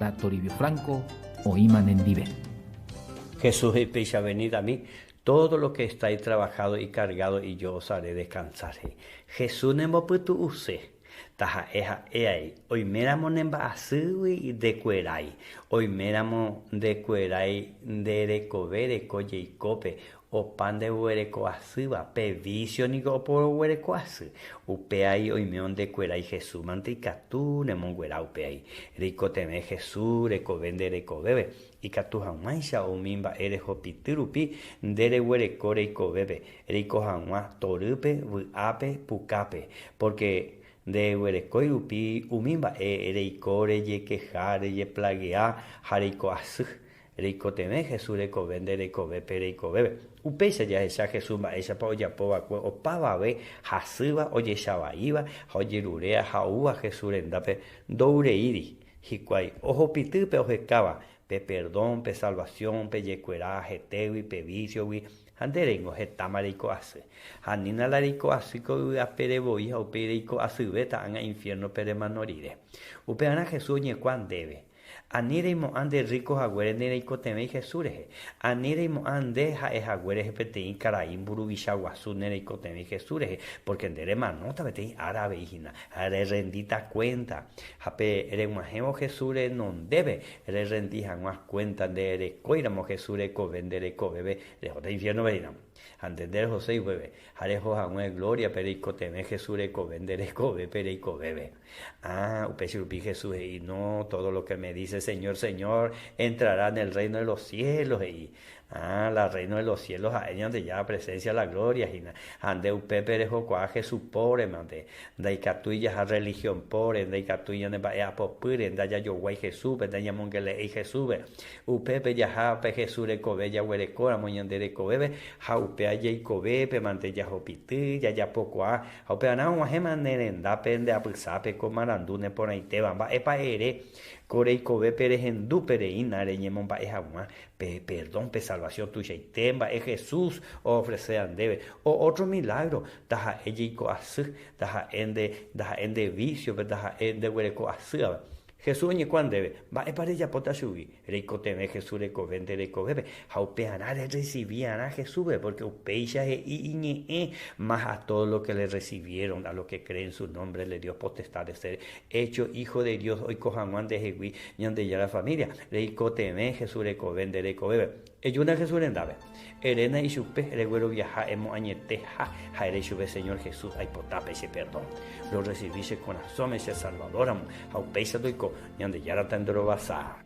la Toribio Franco o Imanendive. Jesús y venid a mí, todo lo que estáis trabajado y cargado, y yo os haré descansar. Jesús nemoputu use. Taja eja eai. Hoy méramo nemba asui de cuerai. Hoy méramo de cuerai de recovere coye y cope. O pan de huereco asúa, pevicio ni por huereco asú. Upeai hoy meón de cuerai Jesús mantica tú nemon guera upeai. Rico teme Jesús, reco vende reco bebe. Y catu jamaisha o mimba eres hopitirupi, dere huereco reco bebe. Rico jamás torupe, ape, pucape. Porque de huerecoy upi umimba ereicore ye quejare ye plaguea jarico asú. Rico teme Jesús reco vende reco bebe reco bebe. Upeisa ya esa Jesús ma esa pa oya poba kue o pava ve hasuba oye shaba iba oye rurea jaúa Jesús endape doure iri hikwai ojo pitupe ojecaba pe perdón pe salvación pe yecuera jetewi pe vicio wi anderengo jetamarico hace hanina larico asico apereboy o perico asubeta anga infierno peremanorire upeana Jesús ni cuan debe Aniremo ande ricos agüeres nereiko temei Jesús. Aniremo ande agüeres petein caraim burubishaguasu nereiko temei Jesús. Porque endere manota petein árabe hijina. Are rendita cuenta. Jape ere majemo Jesús non debe. Ere rendija más cuenta de ere coiramo Jesús co vendere co bebe. Lejos de infierno verinam. Antender José y bebe. Arejo jamue gloria perico temei Jesús co vendere co bebe perico bebe. Upechurupi Jesús y no todo lo que me dice Señor, Señor, entrará en el reino de los cielos. Y la reino de los cielos, ahí donde ya presencia la gloria. Ande upepe jocoa Jesús pobre, mande. Daikatuya a religión pobre, daikatuya ne va a popure, daya yo guay Jesús, daya mongele y Jesús. Upepe ya jape Jesús de cobe, ya huerecora, moñande de cobebe, jaupea ya y cobepe, mante ya jopiti, ya poco a, jaupea na un ajeman nerenda, pende a pulsape, comarandune por ahí te van, va epa ere. Coreico ve peres en dupere inare ñemon ba es agua perdón pe salvación tuya y temba es Jesús ofrecer debe o otro milagro taja ellico asu taja ende vicio taja ende huereco asu Jesús ni cuán debe va es para ella pota subi rico teme Jesús reco vende reco bebe jaupeana recibían a Jesús porque upeixa y más a todo lo que le recibieron a los que creen su nombre le dio potestad de ser hecho hijo de Dios hoy cojan de Jehui ñande ya la familia rico teme Jesús reco vende reco bebe ellos Jesús en dave Erena y supe reguero viaja hemos añeteja jaere sube Señor Jesús hay potape ese perdón lo recibiste con asome ese salvador amo jaupeisa doico ñande ya la tendro basa